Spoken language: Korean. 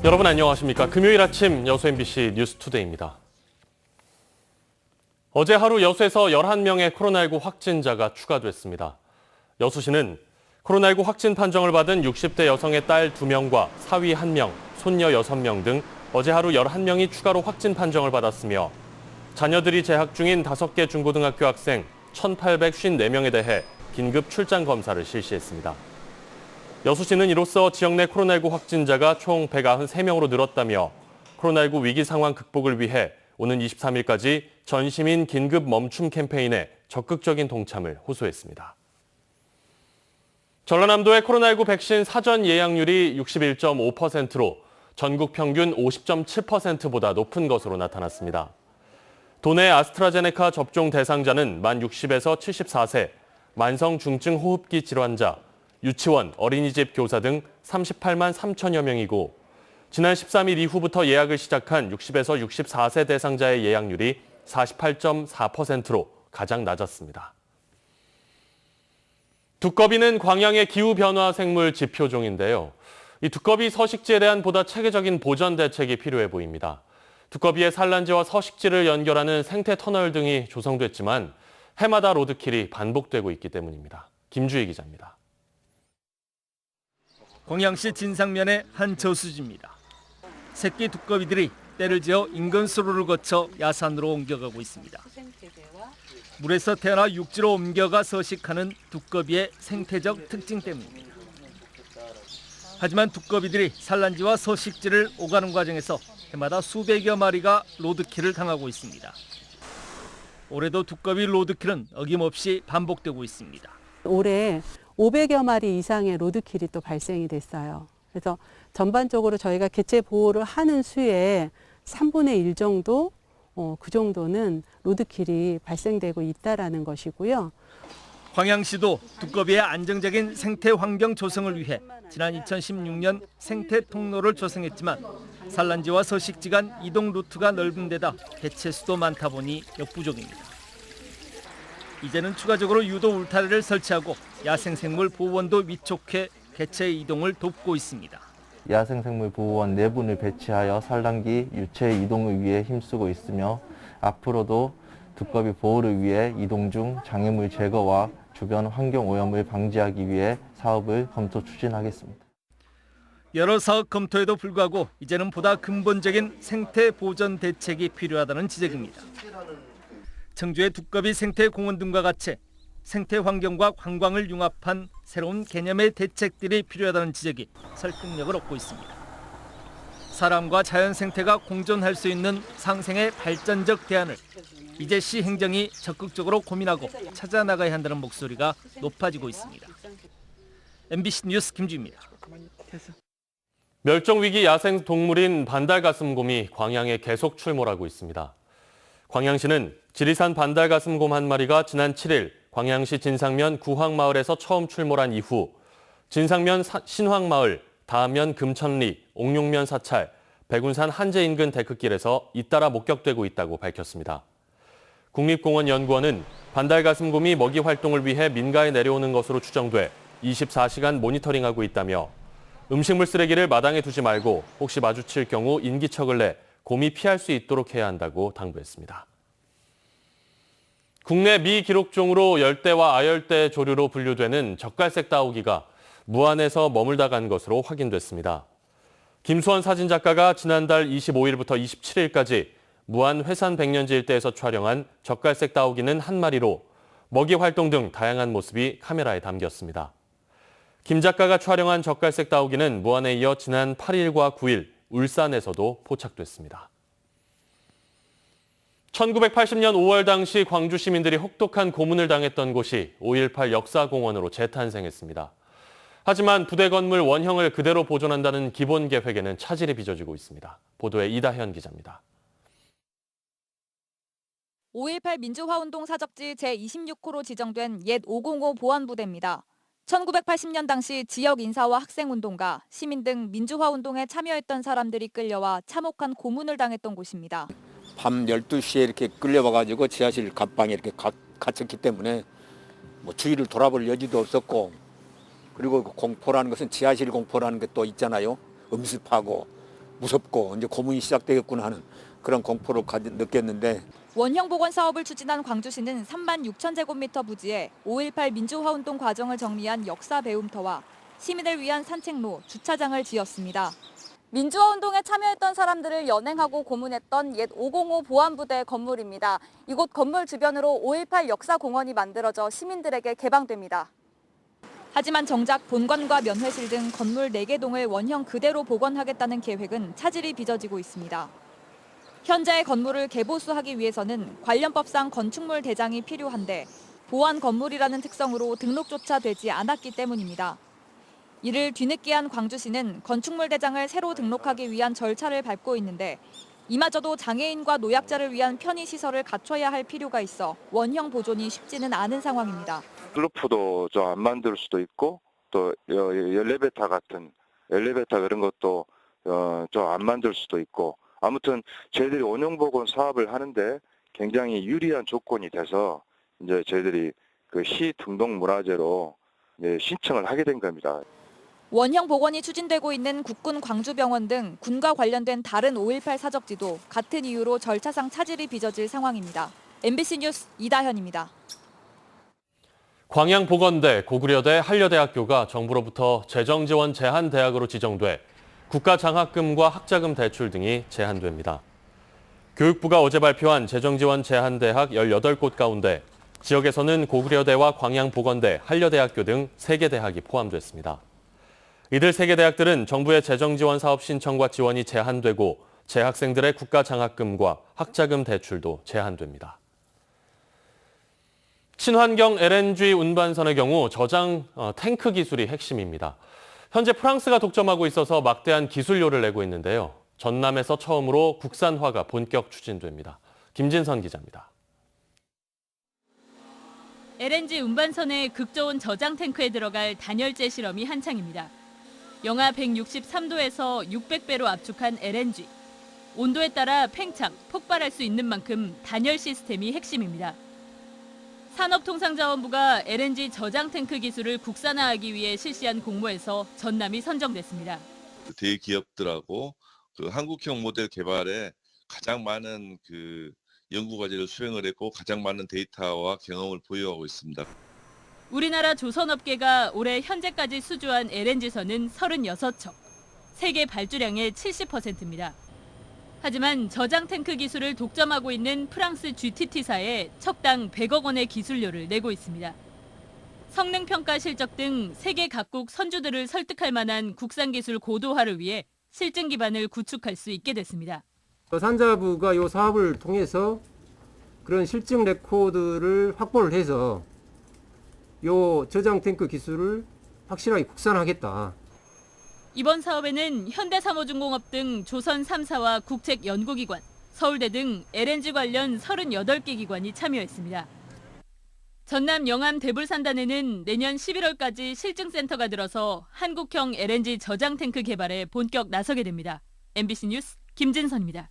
여러분 안녕하십니까? 금요일 아침 여수 MBC 뉴스투데이입니다. 어제 하루 여수에서 11명의 코로나19 확진자가 추가됐습니다. 여수시는 코로나19 확진 판정을 받은 60대 여성의 딸 2명과 사위 1명, 손녀 6명 등 어제 하루 11명이 추가로 확진 판정을 받았으며 자녀들이 재학 중인 5개 중고등학교 학생 1,854명에 대해 긴급 출장 검사를 실시했습니다. 여수시는 이로써 지역 내 코로나19 확진자가 총 193명으로 늘었다며 코로나19 위기 상황 극복을 위해 오는 23일까지 전 시민 긴급 멈춤 캠페인에 적극적인 동참을 호소했습니다. 전라남도의 코로나19 백신 사전 예약률이 61.5%로 전국 평균 50.7%보다 높은 것으로 나타났습니다. 도내 아스트라제네카 접종 대상자는 만 60에서 74세, 만성 중증 호흡기 질환자, 유치원, 어린이집 교사 등 38만 3천여 명이고 지난 13일 이후부터 예약을 시작한 60에서 64세 대상자의 예약률이 48.4%로 가장 낮았습니다. 두꺼비는 광양의 기후변화 생물 지표종인데요. 이 두꺼비 서식지에 대한 보다 체계적인 보전 대책이 필요해 보입니다. 두꺼비의 산란지와 서식지를 연결하는 생태 터널 등이 조성됐지만 해마다 로드킬이 반복되고 있기 때문입니다. 김주희 기자입니다. 광양시 진상면의 한 저수지입니다. 새끼 두꺼비들이 떼를 지어 인근 수로를 거쳐 야산으로 옮겨가고 있습니다. 물에서 태어나 육지로 옮겨가 서식하는 두꺼비의 생태적 특징 때문입니다. 하지만 두꺼비들이 산란지와 서식지를 오가는 과정에서 해마다 수백여 마리가 로드킬을 당하고 있습니다. 올해도 두꺼비 로드킬은 어김없이 반복되고 있습니다. 올해 500여 마리 이상의 로드킬이 또 발생이 됐어요. 그래서 전반적으로 저희가 개체 보호를 하는 수의 3분의 1 정도, 그 정도는 로드킬이 발생되고 있다는 것이고요. 광양시도 두꺼비의 안정적인 생태 환경 조성을 위해 지난 2016년 생태 통로를 조성했지만 산란지와 서식지 간 이동 루트가 넓은 데다 개체 수도 많다 보니 역부족입니다. 이제는 추가적으로 유도 울타리를 설치하고 야생생물 보호원도 위촉해 개체 이동을 돕고 있습니다. 야생생물 보호원 4분을 배치하여 산란기 유체 이동을 위해 힘쓰고 있으며 앞으로도 두꺼비 보호를 위해 이동 중 장애물 제거와 주변 환경 오염을 방지하기 위해 사업을 검토 추진하겠습니다. 여러 사업 검토에도 불구하고 이제는 보다 근본적인 생태 보전 대책이 필요하다는 지적입니다. 청주의 두꺼비 생태공원 등과 같이 생태 환경과 관광을 융합한 새로운 개념의 대책들이 필요하다는 지적이 설득력을 얻고 있습니다. 사람과 자연 생태가 공존할 수 있는 상생의 발전적 대안을 이제 시 행정이 적극적으로 고민하고 찾아 나가야 한다는 목소리가 높아지고 있습니다. MBC 뉴스 김주희입니다. 멸종위기 야생 동물인 반달가슴곰이 광양에 계속 출몰하고 있습니다. 광양시는 지리산 반달가슴곰 한 마리가 지난 7일 광양시 진상면 구황마을에서 처음 출몰한 이후 진상면 신황마을, 다하면 금천리, 옥룡면 사찰, 백운산 한제 인근 데크길에서 잇따라 목격되고 있다고 밝혔습니다. 국립공원연구원은 반달가슴곰이 먹이 활동을 위해 민가에 내려오는 것으로 추정돼 24시간 모니터링하고 있다며 음식물 쓰레기를 마당에 두지 말고 혹시 마주칠 경우 인기척을 내 곰이 피할 수 있도록 해야 한다고 당부했습니다. 국내 미기록종으로 열대와 아열대 조류로 분류되는 젓갈색 따오기가 무안에서 머물다 간 것으로 확인됐습니다. 김수원 사진작가가 지난달 25일부터 27일까지 무안 회산 백년지 일대에서 촬영한 젓갈색 따오기는 한 마리로 먹이 활동 등 다양한 모습이 카메라에 담겼습니다. 김 작가가 촬영한 젓갈색 따오기는 무안에 이어 지난 8일과 9일 울산에서도 포착됐습니다. 1980년 5월 당시 광주 시민들이 혹독한 고문을 당했던 곳이 5.18 역사공원으로 재탄생했습니다. 하지만 부대 건물 원형을 그대로 보존한다는 기본 계획에는 차질이 빚어지고 있습니다. 보도에 이다현 기자입니다. 5.18 민주화운동 사적지 제26호로 지정된 옛 505 보안부대입니다. 1980년 당시 지역 인사와 학생운동가, 시민 등 민주화운동에 참여했던 사람들이 끌려와 참혹한 고문을 당했던 곳입니다. 밤 12시에 이렇게 끌려와가지고 지하실 갑방에 이렇게 갇혔기 때문에 뭐 주위를 돌아볼 여지도 없었고, 그리고 공포라는 것은 지하실 공포라는 게 또 있잖아요. 음습하고 무섭고 이제 고문이 시작되겠구나 하는 그런 공포를 느꼈는데 원형 복원 사업을 추진한 광주시는 3만 6천 제곱미터 부지에 5.18 민주화운동 과정을 정리한 역사 배움터와 시민을 위한 산책로, 주차장을 지었습니다. 민주화운동에 참여했던 사람들을 연행하고 고문했던 옛 505 보안부대 건물입니다. 이곳 건물 주변으로 5.18 역사공원이 만들어져 시민들에게 개방됩니다. 하지만 정작 본관과 면회실 등 건물 4개 동을 원형 그대로 복원하겠다는 계획은 차질이 빚어지고 있습니다. 현재의 건물을 개보수하기 위해서는 관련법상 건축물 대장이 필요한데 보안 건물이라는 특성으로 등록조차 되지 않았기 때문입니다. 이를 뒤늦게 한 광주시는 건축물 대장을 새로 등록하기 위한 절차를 밟고 있는데 이마저도 장애인과 노약자를 위한 편의시설을 갖춰야 할 필요가 있어 원형 보존이 쉽지는 않은 상황입니다. 루프도 좀 안 만들 수도 있고 또 엘리베이터 같은 엘리베이터 그런 것도 좀 안 만들 수도 있고 아무튼 저희들이 원형복원 사업을 하는데 굉장히 유리한 조건이 돼서 이제 저희들이 그 시 등록문화재로 신청을 하게 된 겁니다. 원형 복원이 추진되고 있는 국군 광주병원 등 군과 관련된 다른 5.18 사적지도 같은 이유로 절차상 차질이 빚어질 상황입니다. MBC 뉴스 이다현입니다. 광양보건대, 고구려대, 한려대학교가 정부로부터 재정지원 제한대학으로 지정돼 국가장학금과 학자금 대출 등이 제한됩니다. 교육부가 어제 발표한 재정지원 제한대학 18곳 가운데 지역에서는 고구려대와 광양보건대, 한려대학교 등 3개 대학이 포함됐습니다. 이들 3개 대학들은 정부의 재정지원 사업 신청과 지원이 제한되고 재학생들의 국가장학금과 학자금 대출도 제한됩니다. 친환경 LNG 운반선의 경우 저장 탱크 기술이 핵심입니다. 현재 프랑스가 독점하고 있어서 막대한 기술료를 내고 있는데요. 전남에서 처음으로 국산화가 본격 추진됩니다. 김진선 기자입니다. LNG 운반선의 극저온 저장 탱크에 들어갈 단열재 실험이 한창입니다. 영하 163도에서 600배로 압축한 LNG. 온도에 따라 팽창, 폭발할 수 있는 만큼 단열 시스템이 핵심입니다. 산업통상자원부가 LNG 저장 탱크 기술을 국산화하기 위해 실시한 공모에서 전남이 선정됐습니다. 대기업들하고 그 한국형 모델 개발에 가장 많은 연구 과제를 수행을 했고 가장 많은 데이터와 경험을 보유하고 있습니다. 우리나라 조선업계가 올해 현재까지 수주한 LNG선은 36척, 세계 발주량의 70%입니다. 하지만 저장 탱크 기술을 독점하고 있는 프랑스 GTT사에 척당 100억 원의 기술료를 내고 있습니다. 성능평가 실적 등 세계 각국 선주들을 설득할 만한 국산 기술 고도화를 위해 실증 기반을 구축할 수 있게 됐습니다. 산자부가 이 사업을 통해서 그런 실증 레코드를 확보를 해서 이 저장 탱크 기술을 확실하게 국산화하겠다. 이번 사업에는 현대삼호중공업 등 조선 3사와 국책연구기관, 서울대 등 LNG 관련 38개 기관이 참여했습니다. 전남 영암 대불산단에는 내년 11월까지 실증센터가 들어서 한국형 LNG 저장 탱크 개발에 본격 나서게 됩니다. MBC 뉴스 김진선입니다.